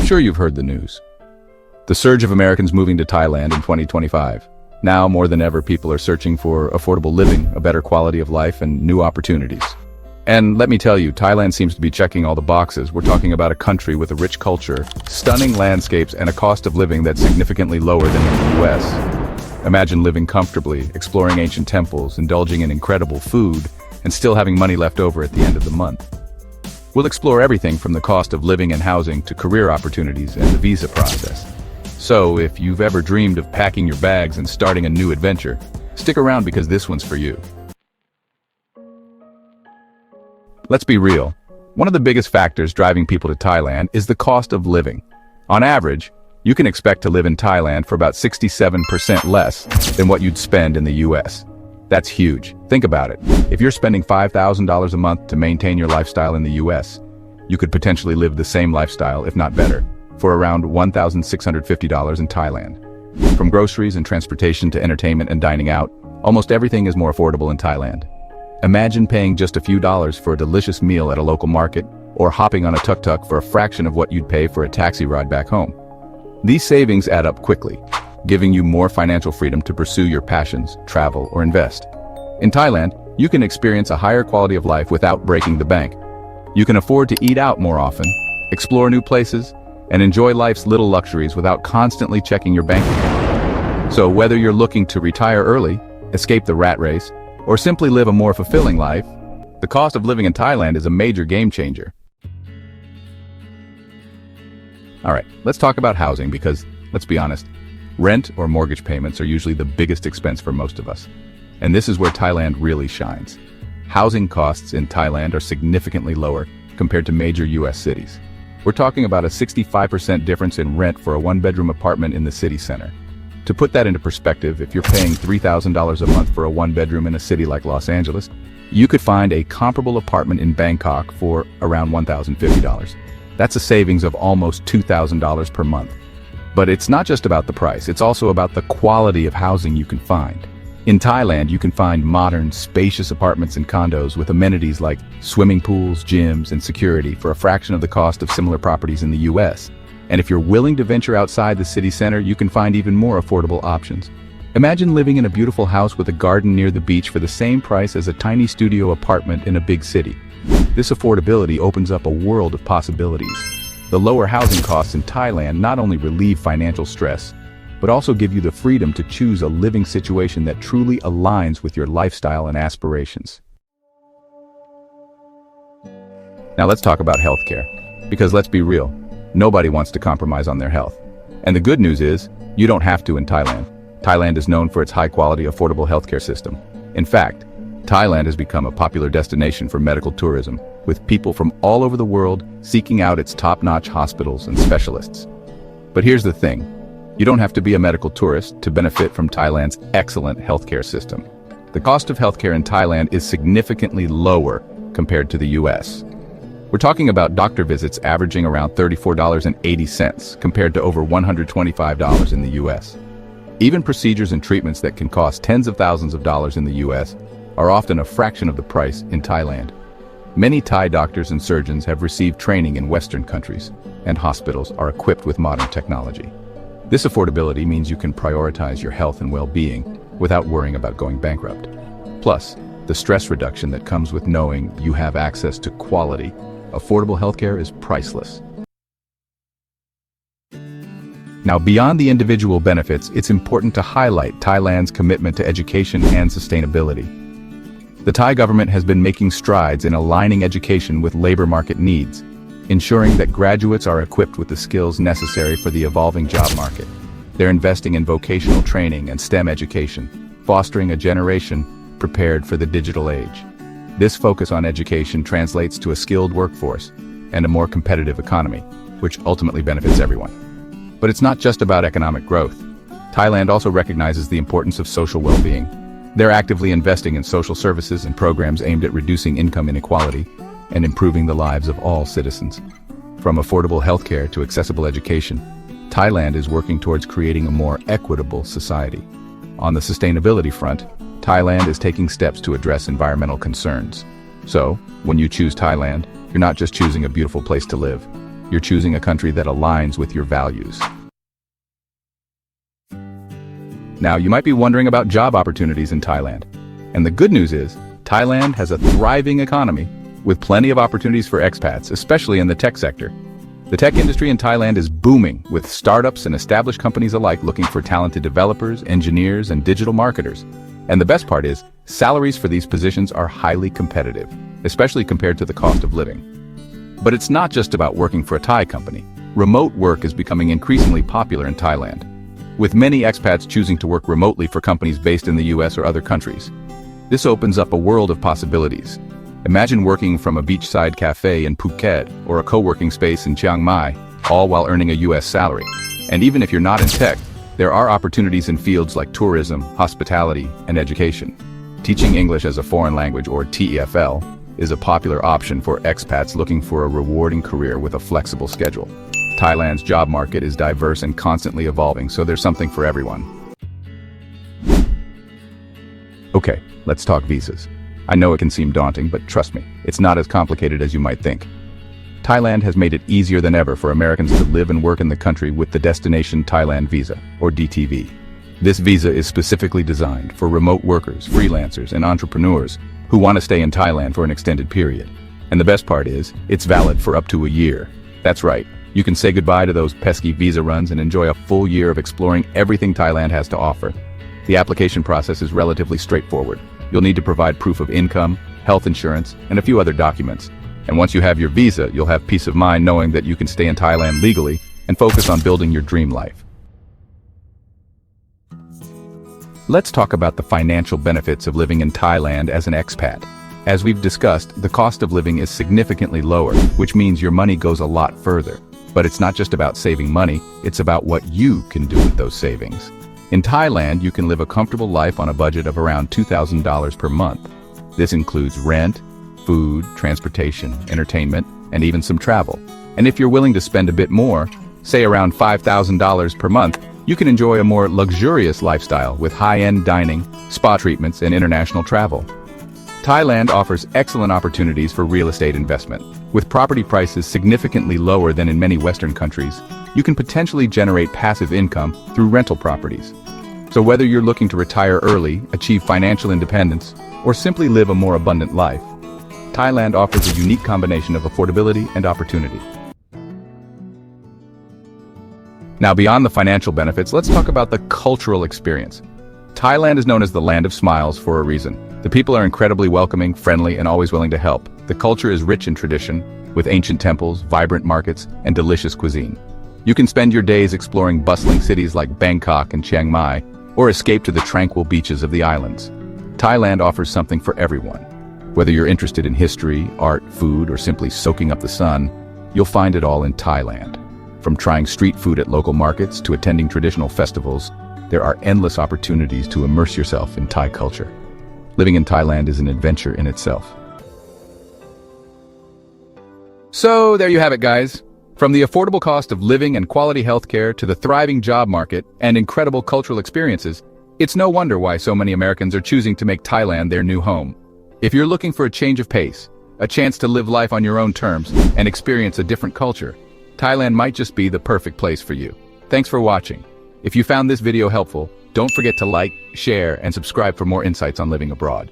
sure you've heard the news. The surge of Americans moving to Thailand in 2025. Now, more than ever, people are searching for affordable living, a better quality of life, and new opportunities. And let me tell you, Thailand seems to be checking all the boxes. We're talking about a country with a rich culture, stunning landscapes, and a cost of living that's significantly lower than in the US. Imagine living comfortably, exploring ancient temples, indulging in incredible food, and still having money left over at the end of the month. We'll explore everything from the cost of living and housing to career opportunities and the visa process. So, if you've ever dreamed of packing your bags and starting a new adventure, stick around because this one's for you. Let's be real. One of the biggest factors driving people to Thailand is the cost of living. On average, you can expect to live in Thailand for about 67% less than what you'd spend in the US. That's huge. Think about it. If you're spending $5,000 a month to maintain your lifestyle in the US, you could potentially live the same lifestyle, if not better, for around $1,650 in Thailand. From groceries and transportation to entertainment and dining out, almost everything is more affordable in Thailand. Imagine paying just a few dollars for a delicious meal at a local market, or hopping on a tuk-tuk for a fraction of what you'd pay for a taxi ride back home. These savings add up quickly, giving you more financial freedom to pursue your passions, travel, or invest. In Thailand, you can experience a higher quality of life without breaking the bank. You can afford to eat out more often, explore new places, and enjoy life's little luxuries without constantly checking your bank account. So whether you're looking to retire early, escape the rat race, or simply live a more fulfilling life, the cost of living in Thailand is a major game changer. Alright, let's talk about housing because, let's be honest, rent or mortgage payments are usually the biggest expense for most of us. And this is where Thailand really shines. Housing costs in Thailand are significantly lower compared to major US cities. We're talking about a 65% difference in rent for a one-bedroom apartment in the city center. To put that into perspective, if you're paying $3,000 a month for a one-bedroom in a city like Los Angeles, you could find a comparable apartment in Bangkok for around $1,050. That's a savings of almost $2,000 per month. But it's not just about the price, it's also about the quality of housing you can find. In Thailand, you can find modern, spacious apartments and condos with amenities like swimming pools, gyms, and security for a fraction of the cost of similar properties in the US. And if you're willing to venture outside the city center, you can find even more affordable options. Imagine living in a beautiful house with a garden near the beach for the same price as a tiny studio apartment in a big city. This affordability opens up a world of possibilities. The lower housing costs in Thailand not only relieve financial stress, but also give you the freedom to choose a living situation that truly aligns with your lifestyle and aspirations. Now let's talk about healthcare. Because let's be real, nobody wants to compromise on their health. And the good news is, you don't have to in Thailand. Thailand is known for its high-quality, affordable healthcare system. In fact, Thailand has become a popular destination for medical tourism, with people from all over the world seeking out its top-notch hospitals and specialists. But here's the thing. You don't have to be a medical tourist to benefit from Thailand's excellent healthcare system. The cost of healthcare in Thailand is significantly lower compared to the US. We're talking about doctor visits averaging around $34.80 compared to over $125 in the US. Even procedures and treatments that can cost tens of thousands of dollars in the US are often a fraction of the price in Thailand. Many Thai doctors and surgeons have received training in Western countries, and hospitals are equipped with modern technology. This affordability means you can prioritize your health and well-being without worrying about going bankrupt. Plus, the stress reduction that comes with knowing you have access to quality, affordable healthcare is priceless. Now, beyond the individual benefits, it's important to highlight Thailand's commitment to education and sustainability. The Thai government has been making strides in aligning education with labor market needs, ensuring that graduates are equipped with the skills necessary for the evolving job market. They're investing in vocational training and STEM education, fostering a generation prepared for the digital age. This focus on education translates to a skilled workforce and a more competitive economy, which ultimately benefits everyone. But it's not just about economic growth. Thailand also recognizes the importance of social well-being. They're actively investing in social services and programs aimed at reducing income inequality and improving the lives of all citizens. From affordable healthcare to accessible education, Thailand is working towards creating a more equitable society. On the sustainability front, Thailand is taking steps to address environmental concerns. So, when you choose Thailand, you're not just choosing a beautiful place to live. you're choosing a country that aligns with your values. Now, you might be wondering about job opportunities in Thailand. And the good news is, Thailand has a thriving economy with plenty of opportunities for expats, especially in the tech sector. The tech industry in Thailand is booming, with startups and established companies alike looking for talented developers, engineers, and digital marketers. And the best part is, salaries for these positions are highly competitive, especially compared to the cost of living. But it's not just about working for a Thai company. Remote work is becoming increasingly popular in Thailand, with many expats choosing to work remotely for companies based in the US or other countries. This opens up a world of possibilities. Imagine working from a beachside cafe in Phuket or a co-working space in Chiang Mai, all while earning a US salary. And even if you're not in tech, there are opportunities in fields like tourism, hospitality, and education. Teaching English as a foreign language, or TEFL, is a popular option for expats looking for a rewarding career with a flexible schedule. Thailand's job market is diverse and constantly evolving, so there's something for everyone. Okay, let's talk visas. I know it can seem daunting, but trust me, it's not as complicated as you might think. Thailand has made it easier than ever for Americans to live and work in the country with the Destination Thailand Visa, or DTV. This visa is specifically designed for remote workers, freelancers, and entrepreneurs who want to stay in Thailand for an extended period. And the best part is, it's valid for up to a year. That's right. You can say goodbye to those pesky visa runs and enjoy a full year of exploring everything Thailand has to offer. The application process is relatively straightforward. You'll need to provide proof of income, health insurance, and a few other documents. And once you have your visa, you'll have peace of mind knowing that you can stay in Thailand legally and focus on building your dream life. Let's talk about the financial benefits of living in Thailand as an expat. As we've discussed, the cost of living is significantly lower, which means your money goes a lot further. But it's not just about saving money, it's about what you can do with those savings. In Thailand, you can live a comfortable life on a budget of around $2,000 per month. This includes rent, food, transportation, entertainment, and even some travel. And if you're willing to spend a bit more, say around $5,000 per month, you can enjoy a more luxurious lifestyle with high-end dining, spa treatments, and international travel. Thailand offers excellent opportunities for real estate investment. With property prices significantly lower than in many Western countries, you can potentially generate passive income through rental properties. So whether you're looking to retire early, achieve financial independence, or simply live a more abundant life, Thailand offers a unique combination of affordability and opportunity. Now, beyond the financial benefits, let's talk about the cultural experience. Thailand is known as the land of smiles for a reason. The people are incredibly welcoming, friendly, and always willing to help. The culture is rich in tradition, with ancient temples, vibrant markets, and delicious cuisine. You can spend your days exploring bustling cities like Bangkok and Chiang Mai, or escape to the tranquil beaches of the islands. Thailand offers something for everyone. Whether you're interested in history, art, food, or simply soaking up the sun, you'll find it all in Thailand. From trying street food at local markets to attending traditional festivals, there are endless opportunities to immerse yourself in Thai culture. Living in Thailand is an adventure in itself. So there you have it, guys. From the affordable cost of living and quality healthcare to the thriving job market and incredible cultural experiences, it's no wonder why so many Americans are choosing to make Thailand their new home. If you're looking for a change of pace, a chance to live life on your own terms, and experience a different culture, Thailand might just be the perfect place for you. Thanks for watching. If you found this video helpful, don't forget to like, share, and subscribe for more insights on living abroad.